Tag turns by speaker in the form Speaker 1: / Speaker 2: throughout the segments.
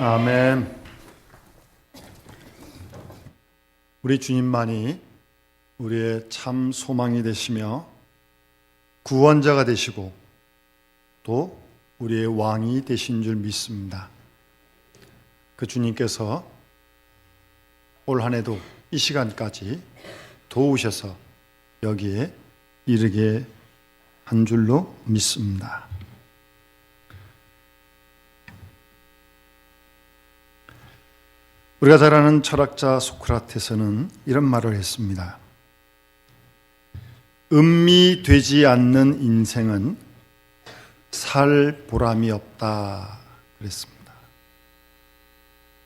Speaker 1: 아멘. 우리 주님만이 우리의 참 소망이 되시며 구원자가 되시고 또 우리의 왕이 되신 줄 믿습니다. 그 주님께서 올 한 해도 이 시간까지 도우셔서 여기에 이르게 한 줄로 믿습니다. 우리가 잘 아는 철학자 소크라테스는 이런 말을 했습니다. 음미되지 않는 인생은 살 보람이 없다 그랬습니다.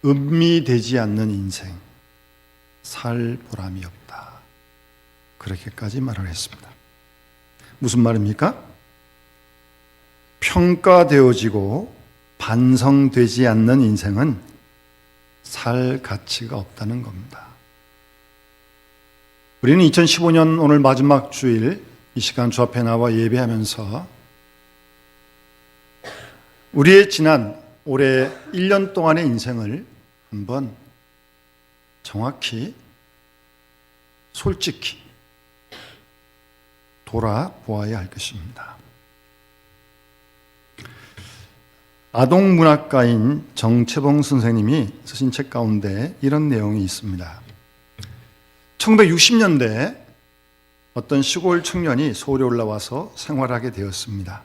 Speaker 1: 음미되지 않는 인생, 살 보람이 없다. 그렇게까지 말을 했습니다. 무슨 말입니까? 평가되어지고 반성되지 않는 인생은 살 가치가 없다는 겁니다. 우리는 2015년 오늘 마지막 주일 이 시간 주 앞에 나와 예배하면서 우리의 지난 올해 1년 동안의 인생을 한번 정확히 솔직히 돌아보아야 할 것입니다. 아동문학가인 정채봉 선생님이 쓰신 책 가운데 이런 내용이 있습니다. 1960년대 어떤 시골 청년이 서울에 올라와서 생활하게 되었습니다.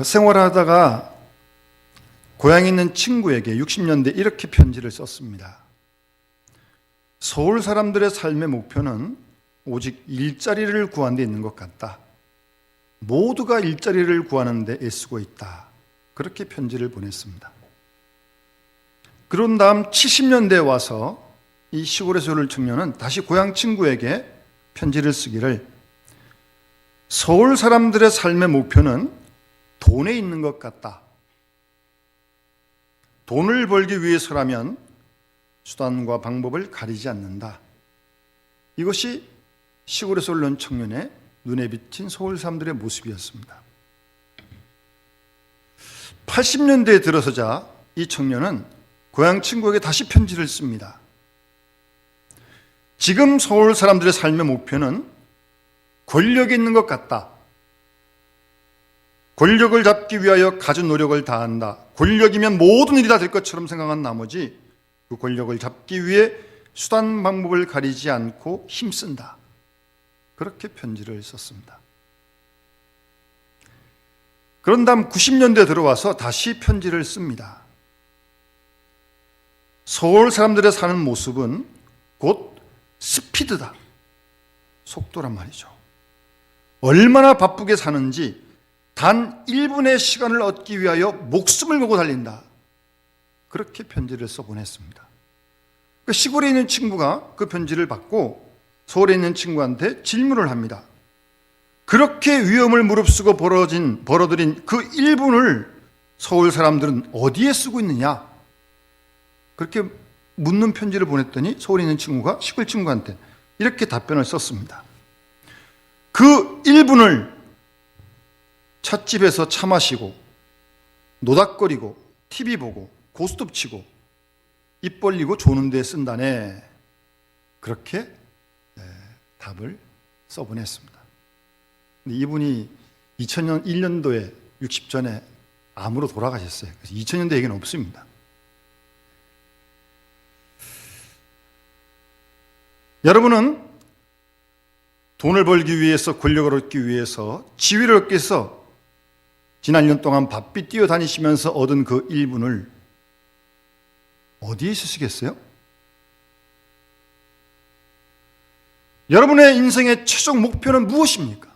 Speaker 1: 생활하다가 고향에 있는 친구에게 60년대 이렇게 편지를 썼습니다. 서울 사람들의 삶의 목표는 오직 일자리를 구하는 데 있는 것 같다. 모두가 일자리를 구하는 데 애쓰고 있다. 그렇게 편지를 보냈습니다. 그런 다음 70년대에 와서 이 시골에서 올 청년은 다시 고향 친구에게 편지를 쓰기를 서울 사람들의 삶의 목표는 돈에 있는 것 같다. 돈을 벌기 위해서라면 수단과 방법을 가리지 않는다. 이것이 시골에서 온 청년의 눈에 비친 서울 사람들의 모습이었습니다. 80년대에 들어서자 이 청년은 고향 친구에게 다시 편지를 씁니다. 지금 서울 사람들의 삶의 목표는 권력이 있는 것 같다. 권력을 잡기 위하여 가진 노력을 다한다. 권력이면 모든 일이 다 될 것처럼 생각한 나머지 그 권력을 잡기 위해 수단 방법을 가리지 않고 힘쓴다. 그렇게 편지를 썼습니다. 그런 다음 90년대에 들어와서 다시 편지를 씁니다. 서울 사람들의 사는 모습은 곧 스피드다. 속도란 말이죠. 얼마나 바쁘게 사는지 단 1분의 시간을 얻기 위하여 목숨을 걸고 달린다. 그렇게 편지를 써보냈습니다. 그 시골에 있는 친구가 그 편지를 받고 서울에 있는 친구한테 질문을 합니다. 그렇게 위험을 무릅쓰고 벌어들인 그 1분을 서울 사람들은 어디에 쓰고 있느냐? 그렇게 묻는 편지를 보냈더니 서울에 있는 친구가 시골 친구한테 이렇게 답변을 썼습니다. 그 1분을 찻집에서 차 마시고 노닥거리고 TV 보고 고스톱 치고 입 벌리고 조는 데 쓴다네. 그렇게 답을 써보냈습니다. 근데 이분이 2001년도에 60전에 암으로 돌아가셨어요. 그래서 2000년대 얘기는 없습니다. 여러분은 돈을 벌기 위해서 권력을 얻기 위해서 지위를 얻기 위해서 지난 1년 동안 바삐 뛰어다니시면서 얻은 그 1분을 어디에 쓰시겠어요? 여러분의 인생의 최종 목표는 무엇입니까?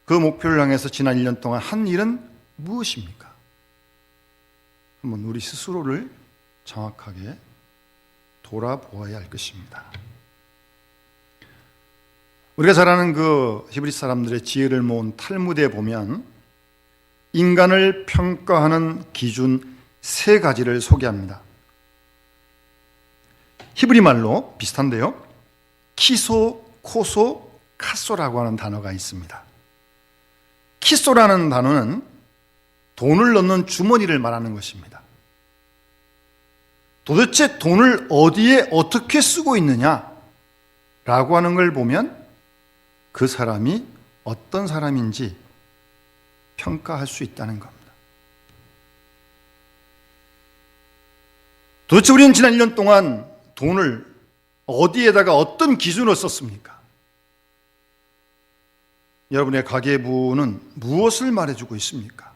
Speaker 1: 그 목표를 향해서 지난 1년 동안 한 일은 무엇입니까? 한번 우리 스스로를 정확하게 돌아보아야 할 것입니다. 우리가 잘 아는 그 히브리 사람들의 지혜를 모은 탈무드에 보면 인간을 평가하는 기준 3가지를 소개합니다. 히브리 말로 비슷한데요. 키소, 코소, 카소라고 하는 단어가 있습니다. 키소라는 단어는 돈을 넣는 주머니를 말하는 것입니다. 도대체 돈을 어디에 어떻게 쓰고 있느냐라고 하는 걸 보면 그 사람이 어떤 사람인지 평가할 수 있다는 겁니다. 도대체 우리는 지난 1년 동안 돈을 어디에다가 어떤 기준으로 썼습니까? 여러분의 가계부는 무엇을 말해주고 있습니까?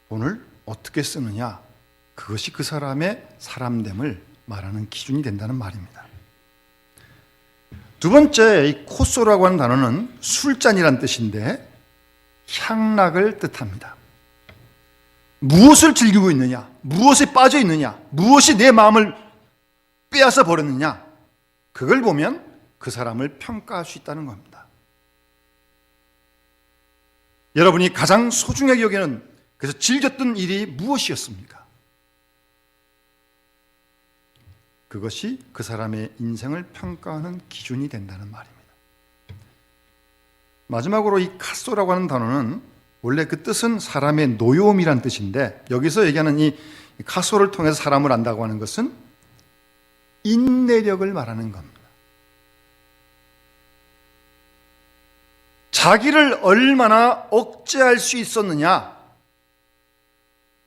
Speaker 1: 돈을 어떻게 쓰느냐, 그것이 그 사람의 사람됨을 말하는 기준이 된다는 말입니다. 두 번째, 이 코소라고 하는 단어는 술잔이란 뜻인데 향락을 뜻합니다. 무엇을 즐기고 있느냐, 무엇에 빠져 있느냐, 무엇이 내 마음을 빼앗아 버렸느냐, 그걸 보면 그 사람을 평가할 수 있다는 겁니다. 여러분이 가장 소중하게 여기는, 그래서 즐겼던 일이 무엇이었습니까? 그것이 그 사람의 인생을 평가하는 기준이 된다는 말입니다. 마지막으로 이 카소라고 하는 단어는 원래 그 뜻은 사람의 노여움이란 뜻인데, 여기서 얘기하는 이 카소를 통해서 사람을 안다고 하는 것은 인내력을 말하는 겁니다. 자기를 얼마나 억제할 수 있었느냐,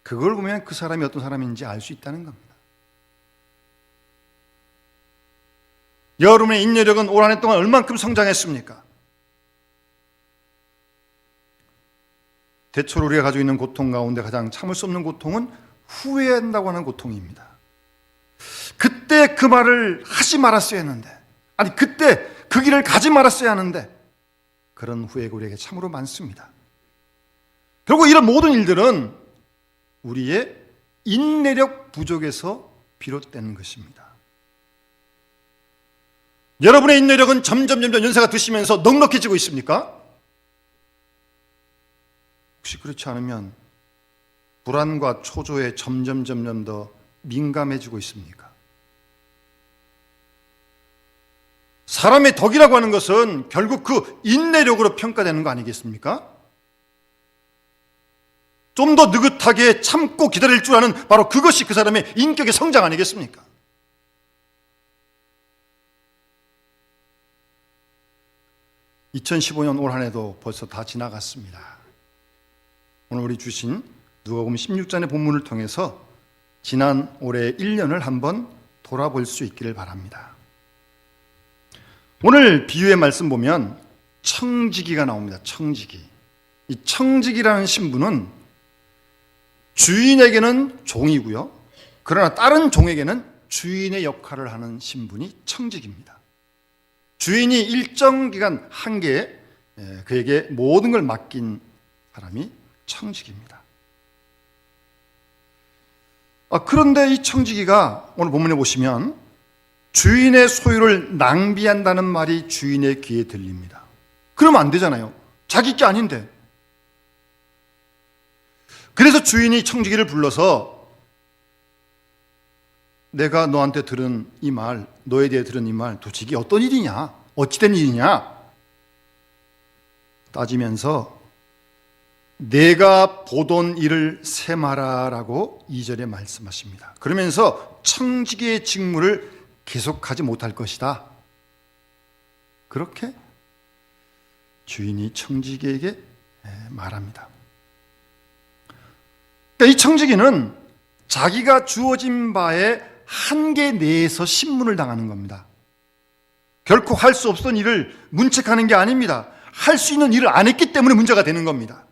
Speaker 1: 그걸 보면 그 사람이 어떤 사람인지 알 수 있다는 겁니다. 여러분의 인내력은 올 한 해 동안 얼만큼 성장했습니까? 대체로 우리가 가지고 있는 고통 가운데 가장 참을 수 없는 고통은 후회한다고 하는 고통입니다. 그때 그 말을 하지 말았어야 했는데, 아니 그때 그 길을 가지 말았어야 하는데, 그런 후회가 우리에게 참으로 많습니다. 결국 이런 모든 일들은 우리의 인내력 부족에서 비롯되는 것입니다. 여러분의 인내력은 점점 연세가 드시면서 넉넉해지고 있습니까? 혹시 그렇지 않으면 불안과 초조에 점점 더 민감해지고 있습니까? 사람의 덕이라고 하는 것은 결국 그 인내력으로 평가되는 거 아니겠습니까? 좀 더 느긋하게 참고 기다릴 줄 아는 바로 그것이 그 사람의 인격의 성장 아니겠습니까? (2015년) 올 한 해도 벌써 다 지나갔습니다. 오늘 우리 주신 누가복음 16장의 본문을 통해서 지난 올해 1년을 한번 돌아볼 수 있기를 바랍니다. 오늘 비유의 말씀 보면 청지기가 나옵니다. 청지기. 이 청지기라는 신분은 주인에게는 종이고요, 그러나 다른 종에게는 주인의 역할을 하는 신분이 청지기입니다. 주인이 일정 기간 한계에 그에게 모든 걸 맡긴 사람이 청지기입니다. 그런데 이 청지기가 오늘 본문에 보시면 주인의 소유를 낭비한다는 말이 주인의 귀에 들립니다. 그러면 안 되잖아요. 자기 게 아닌데. 그래서 주인이 청지기를 불러서 내가 너한테 들은 이 말, 너에 대해 들은 이 말, 도대체 이게 어떤 일이냐? 어찌된 일이냐? 따지면서 내가 보던 일을 세마라라고 2절에 말씀하십니다. 그러면서 청지기의 직무를 계속하지 못할 것이다. 그렇게 주인이 청지기에게 말합니다. 그러니까 이 청지기는 자기가 주어진 바의 한계 내에서 신문을 당하는 겁니다. 결코 할 수 없던 일을 문책하는 게 아닙니다. 할 수 있는 일을 안 했기 때문에 문제가 되는 겁니다.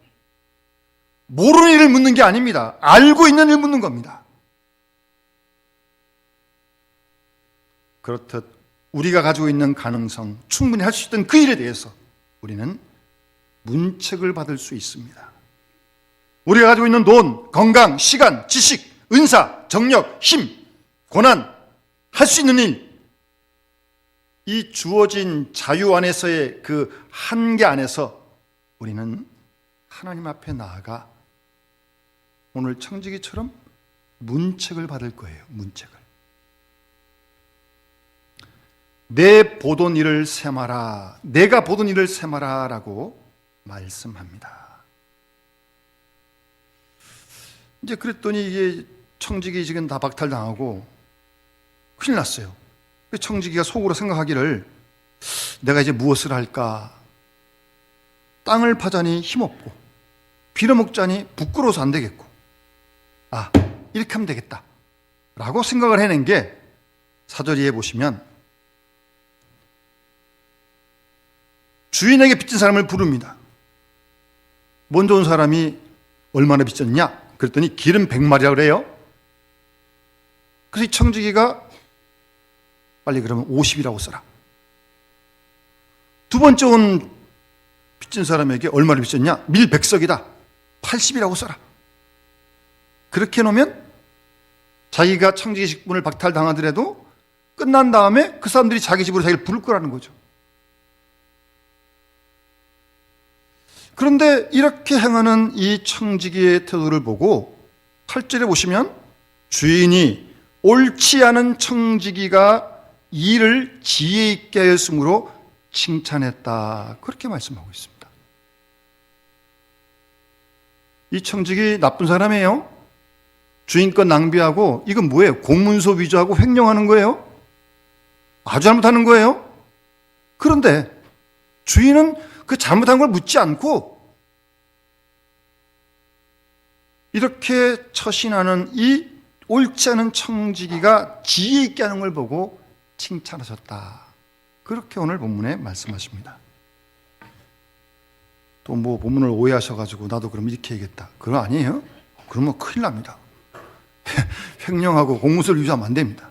Speaker 1: 모르는 일을 묻는 게 아닙니다. 알고 있는 일을 묻는 겁니다. 그렇듯 우리가 가지고 있는 가능성, 충분히 할 수 있던 그 일에 대해서 우리는 문책을 받을 수 있습니다. 우리가 가지고 있는 돈, 건강, 시간, 지식, 은사, 정력, 힘, 고난, 할 수 있는 일, 이 주어진 자유 안에서의 그 한계 안에서 우리는 하나님 앞에 나아가 오늘 청지기처럼 문책을 받을 거예요. 문책을. 내 보던 일을 세마라, 내가 보던 일을 세마라 라고 말씀합니다. 이제 그랬더니 이게 청지기 지금 다 박탈당하고 큰일 났어요. 청지기가 속으로 생각하기를 내가 이제 무엇을 할까? 땅을 파자니 힘없고 빌어먹자니 부끄러워서 안 되겠고 이렇게 하면 되겠다 라고 생각을 해낸 게 4절 이에 보시면 주인에게 빚진 사람을 부릅니다. 먼저 온 사람이 얼마나 빚졌냐? 그랬더니 기름 100마리라고 그래요. 그래서 이 청지기가 빨리 그러면 50이라고 써라. 두 번째 온 빚진 사람에게 얼마를 빚졌냐? 밀 100석이다. 80이라고 써라. 그렇게 해놓으면 자기가 청지기 직분을 박탈당하더라도 끝난 다음에 그 사람들이 자기 집으로 자기를 부를 거라는 거죠. 그런데 이렇게 행하는 이 청지기의 태도를 보고 8절에 보시면 주인이 옳지 않은 청지기가 일을 지혜 있게 하였으므로 칭찬했다. 그렇게 말씀하고 있습니다. 이 청지기 나쁜 사람이에요. 주인 것 낭비하고 이건 뭐예요? 공문서 위조하고 횡령하는 거예요. 아주 잘못하는 거예요. 그런데 주인은 그 잘못한 걸 묻지 않고 이렇게 처신하는 이 옳지 않은 청지기가 지혜 있게 하는 걸 보고 칭찬하셨다. 그렇게 오늘 본문에 말씀하십니다. 또 뭐 본문을 오해하셔가지고 나도 그럼 이렇게 해야겠다. 그거 아니에요? 그러면 큰일 납니다. 횡령하고 공문서를 위조하면 안 됩니다.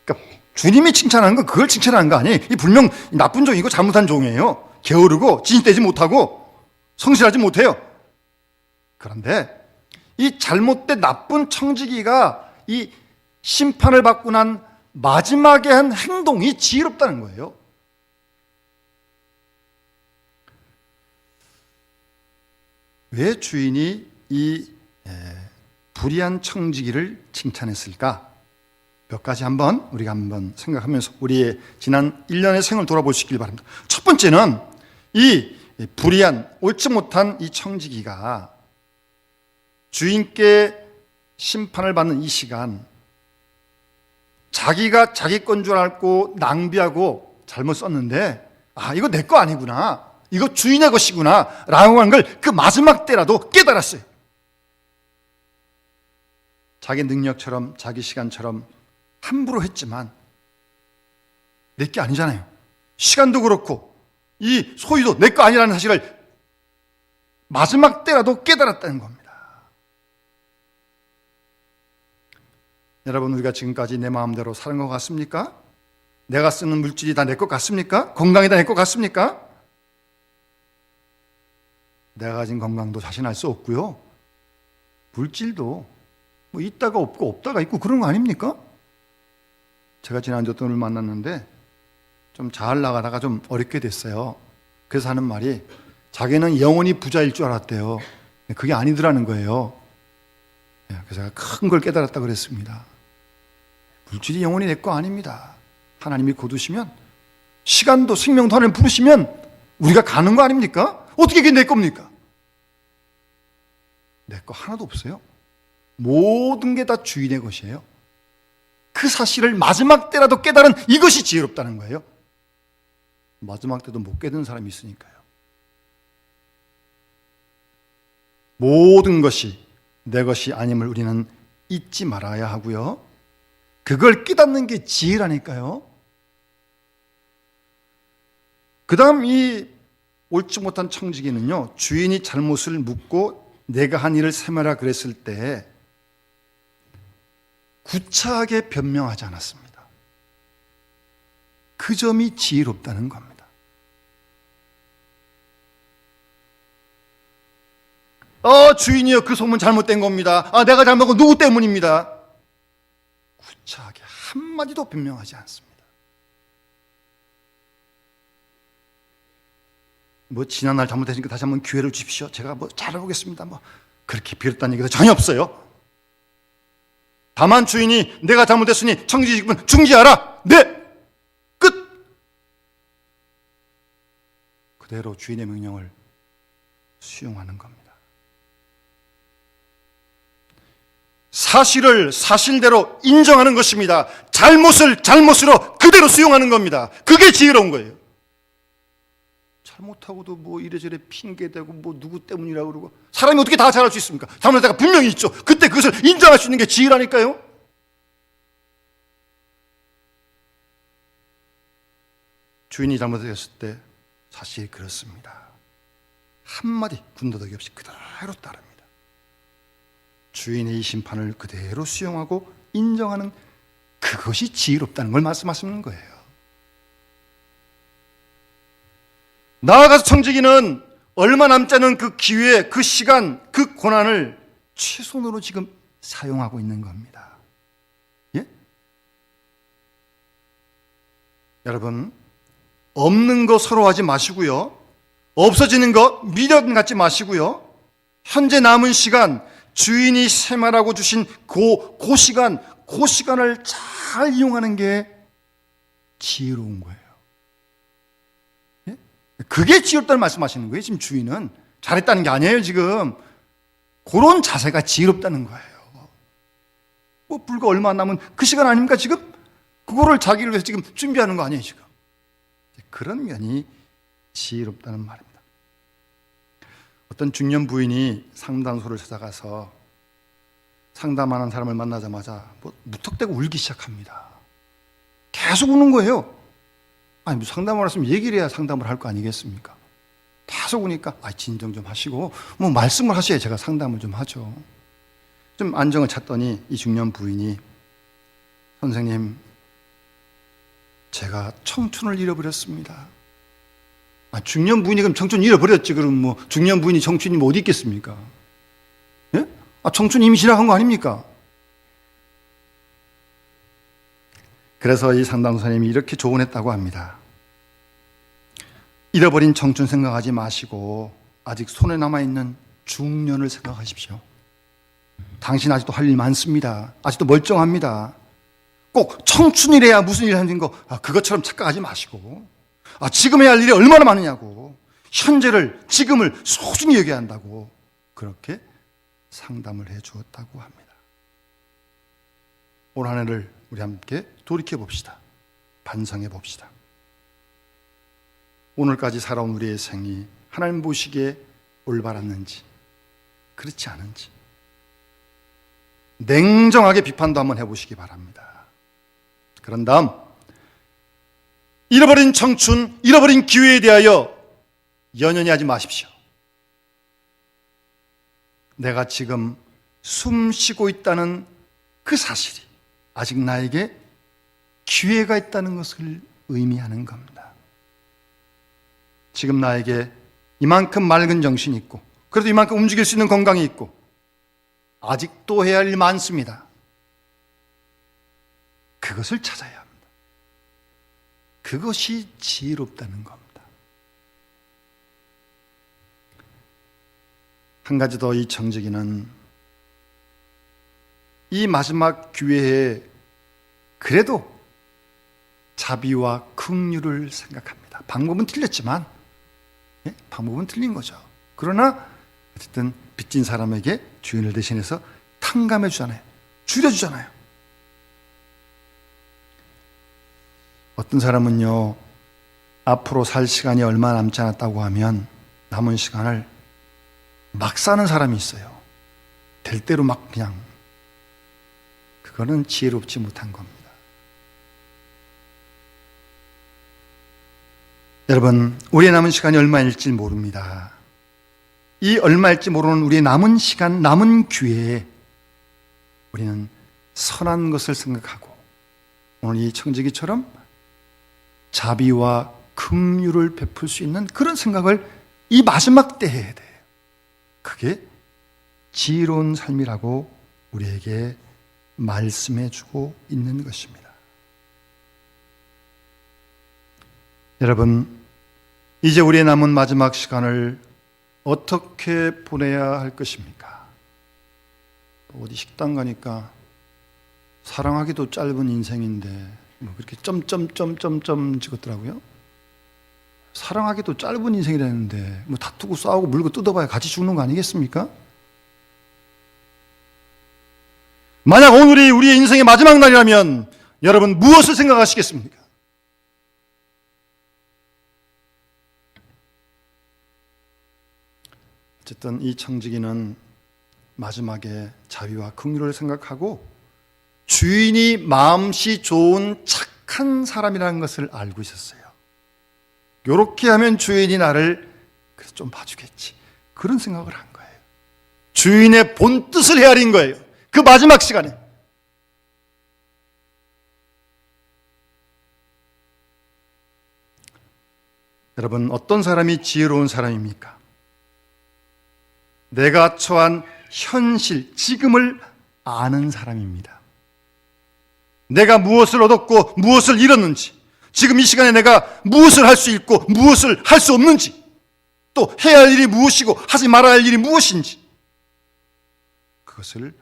Speaker 1: 그러니까 주님이 칭찬하는 건 그걸 칭찬하는 거 아니에요. 이 분명 나쁜 종이고 잘못한 종이에요. 게으르고 진실되지 못하고 성실하지 못해요. 그런데 이 잘못된 나쁜 청지기가 이 심판을 받고 난 마지막에 한 행동이 지혜롭다는 거예요. 왜 주인이 이 불의한 청지기를 칭찬했을까? 몇 가지 우리가 한번 생각하면서 우리의 지난 1년의 생을 돌아보시길 바랍니다. 첫 번째는 이 불의한 옳지 못한 이 청지기가 주인께 심판을 받는 이 시간 자기가 자기 건 줄 알고 낭비하고 잘못 썼는데 이거 내 거 아니구나. 이거 주인의 것이구나 라고 하는 걸 그 마지막 때라도 깨달았어요. 자기 능력처럼 자기 시간처럼 함부로 했지만 내 게 아니잖아요. 시간도 그렇고 이 소유도 내 거 아니라는 사실을 마지막 때라도 깨달았다는 겁니다. 여러분, 우리가 지금까지 내 마음대로 사는 것 같습니까? 내가 쓰는 물질이 다 내 것 같습니까? 건강이 다 내 것 같습니까? 내가 가진 건강도 자신할 수 없고요. 물질도 뭐 있다가 없고 없다가 있고 그런 거 아닙니까? 제가 지난주 어떤 분을 만났는데 좀 잘 나가다가 좀 어렵게 됐어요. 그래서 하는 말이 자기는 영원히 부자일 줄 알았대요. 그게 아니더라는 거예요. 그래서 제가 큰 걸 깨달았다고 그랬습니다. 물질이 영원히 내 거 아닙니다. 하나님이 거두시면 시간도 생명도 하나님 부르시면 우리가 가는 거 아닙니까? 어떻게 그게 내 겁니까? 내 거 하나도 없어요. 모든 게 다 주인의 것이에요. 그 사실을 마지막 때라도 깨달은 이것이 지혜롭다는 거예요. 마지막 때도 못 깨달은 사람이 있으니까요. 모든 것이 내 것이 아님을 우리는 잊지 말아야 하고요. 그걸 깨닫는 게 지혜라니까요. 그 다음 이 옳지 못한 청지기는요, 주인이 잘못을 묻고 내가 한 일을 세매라 그랬을 때 구차하게 변명하지 않았습니다. 그 점이 지혜롭다는 겁니다. 주인이요, 그 소문 잘못된 겁니다. 내가 잘못한 건 누구 때문입니다. 구차하게 한마디도 변명하지 않습니다. 지난날 잘못했으니까 다시 한번 기회를 주십시오. 제가 잘해보겠습니다. 그렇게 빌었다는 얘기도 전혀 없어요. 다만 주인이 내가 잘못했으니 청지기분 중지하라. 네! 끝! 그대로 주인의 명령을 수용하는 겁니다. 사실을 사실대로 인정하는 것입니다. 잘못을 잘못으로 그대로 수용하는 겁니다. 그게 지혜로운 거예요. 잘못하고도 뭐 이래저래 핑계대고 뭐 누구 때문이라고 그러고, 사람이 어떻게 다 잘할 수 있습니까? 잘못할 때가 분명히 있죠. 그때 그것을 인정할 수 있는 게 지혜라니까요. 주인이 잘못했을 때 사실 그렇습니다. 한마디 군더더기 없이 그대로 따릅니다. 주인의 이 심판을 그대로 수용하고 인정하는 그것이 지혜롭다는 걸 말씀하시는 거예요. 나아가서 청지기는 얼마 남지 않은 그 기회, 그 시간, 그 고난을 최선으로 지금 사용하고 있는 겁니다. 예? 여러분, 없는 거 서러워하지 마시고요. 없어지는 거 미련 갖지 마시고요. 현재 남은 시간, 주인이 세말하고 주신 그 시간을 잘 이용하는 게 지혜로운 거예요. 예? 그게 지혜롭다는 말씀하시는 거예요. 지금 주인은 잘했다는 게 아니에요. 지금 그런 자세가 지혜롭다는 거예요. 뭐 불과 얼마 안 남은 그 시간 아닙니까? 지금 그거를 자기를 위해서 지금 준비하는 거 아니에요. 지금 그런 면이 지혜롭다는 말입니다. 어떤 중년 부인이 상담소를 찾아가서 상담하는 사람을 만나자마자 뭐 무턱대고 울기 시작합니다. 계속 우는 거예요. 아니, 상담을 했으면 얘기를 해야 상담을 할 거 아니겠습니까? 계속 우니까 진정 좀 하시고 뭐 말씀을 하셔야 제가 상담을 좀 하죠. 좀 안정을 찾더니 이 중년 부인이, 선생님, 제가 청춘을 잃어버렸습니다. 중년 부인이 그럼 청춘 잃어버렸지. 그럼 뭐 중년 부인이 청춘이 뭐 어디 있겠습니까? 예? 청춘 이미 지나간 거 아닙니까? 그래서 이 상담사님이 이렇게 조언했다고 합니다. 잃어버린 청춘 생각하지 마시고 아직 손에 남아있는 중년을 생각하십시오. 당신 아직도 할 일 많습니다. 아직도 멀쩡합니다. 꼭 청춘이래야 무슨 일 하는 거 그것처럼 착각하지 마시고, 지금 해야 할 일이 얼마나 많으냐고, 현재를, 지금을 소중히 여겨야 한다고 그렇게 상담을 해 주었다고 합니다. 올 한 해를 우리 함께 돌이켜 봅시다. 반성해 봅시다. 오늘까지 살아온 우리의 생이 하나님 보시기에 올바랐는지 그렇지 않은지 냉정하게 비판도 한번 해보시기 바랍니다. 그런 다음 잃어버린 청춘, 잃어버린 기회에 대하여 연연히 하지 마십시오. 내가 지금 숨 쉬고 있다는 그 사실이 아직 나에게 기회가 있다는 것을 의미하는 겁니다. 지금 나에게 이만큼 맑은 정신이 있고, 그래도 이만큼 움직일 수 있는 건강이 있고, 아직도 해야 할 일 많습니다. 그것을 찾아야 합니다. 그것이 지혜롭다는 겁니다. 한 가지 더, 이 청지기는 이 마지막 기회에 그래도 자비와 긍휼을 생각합니다. 방법은 틀렸지만, 방법은 틀린 거죠. 그러나 어쨌든 빚진 사람에게 주인을 대신해서 탕감해 주잖아요. 줄여주잖아요. 어떤 사람은요, 앞으로 살 시간이 얼마 남지 않았다고 하면 남은 시간을 막 사는 사람이 있어요. 될 대로 막 그냥. 그거는 지혜롭지 못한 겁니다. 여러분, 우리의 남은 시간이 얼마일지 모릅니다. 이 얼마일지 모르는 우리의 남은 시간, 남은 기회에 우리는 선한 것을 생각하고 오늘 이 청지기처럼 자비와 긍휼을 베풀 수 있는 그런 생각을 이 마지막 때 해야 돼요. 그게 지혜로운 삶이라고 우리에게 말씀해 주고 있는 것입니다. 여러분, 이제 우리의 남은 마지막 시간을 어떻게 보내야 할 것입니까? 어디 식당 가니까 사랑하기도 짧은 인생인데 뭐 그렇게 점점점점점 찍었더라고요. 사랑하기도 짧은 인생이라는데 뭐 다투고 싸우고 물고 뜯어봐야 같이 죽는 거 아니겠습니까? 만약 오늘이 우리의 인생의 마지막 날이라면 여러분 무엇을 생각하시겠습니까? 어쨌든 이 청지기는 마지막에 자비와 긍휼을 생각하고 주인이 마음씨 좋은 착한 사람이라는 것을 알고 있었어요. 이렇게 하면 주인이 나를 그래서 좀 봐주겠지. 그런 생각을 한 거예요. 주인의 본뜻을 헤아린 거예요. 그 마지막 시간에. 여러분, 어떤 사람이 지혜로운 사람입니까? 내가 처한 현실, 지금을 아는 사람입니다. 내가 무엇을 얻었고 무엇을 잃었는지, 지금 이 시간에 내가 무엇을 할 수 있고 무엇을 할 수 없는지, 또 해야 할 일이 무엇이고 하지 말아야 할 일이 무엇인지, 그것을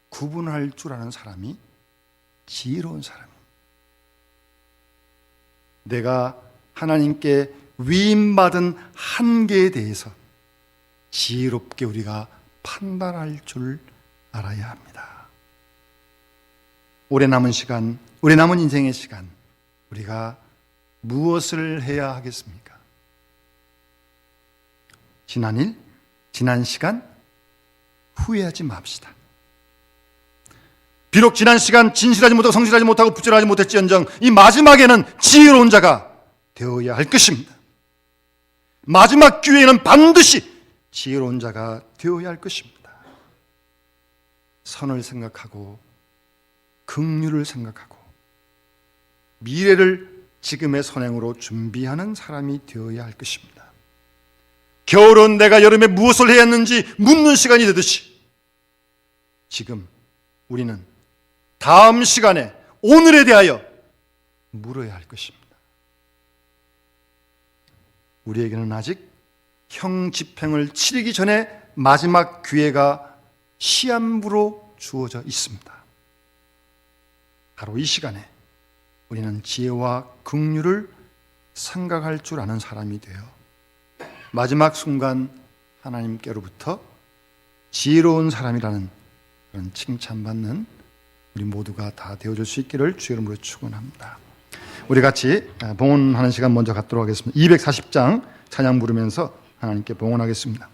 Speaker 1: 구분할 줄 아는 사람이 지혜로운 사람입니다. 내가 하나님께 위임받은 한계에 대해서 지혜롭게 우리가 판단할 줄 알아야 합니다. 오래 남은 시간, 오래 남은 인생의 시간, 우리가 무엇을 해야 하겠습니까? 지난 일, 지난 시간 후회하지 맙시다. 비록 지난 시간 진실하지 못하고 성실하지 못하고 부지런하지 못했지언정 이 마지막에는 지혜로운 자가 되어야 할 것입니다. 마지막 기회에는 반드시 지혜로운 자가 되어야 할 것입니다. 선을 생각하고 긍휼을 생각하고 미래를 지금의 선행으로 준비하는 사람이 되어야 할 것입니다. 겨울은 내가 여름에 무엇을 해야 했는지 묻는 시간이 되듯이 지금 우리는 다음 시간에 오늘에 대하여 물어야 할 것입니다. 우리에게는 아직 형 집행을 치르기 전에 마지막 기회가 시한부로 주어져 있습니다. 바로 이 시간에 우리는 지혜와 긍휼을 생각할 줄 아는 사람이 되어 마지막 순간 하나님께로부터 지혜로운 사람이라는 그런 칭찬받는 우리 모두가 다 되어줄 수 있기를 주의 이름으로 축원합니다. 우리 같이 봉헌하는 시간 먼저 갖도록 하겠습니다. 240장 찬양 부르면서 하나님께 봉헌하겠습니다.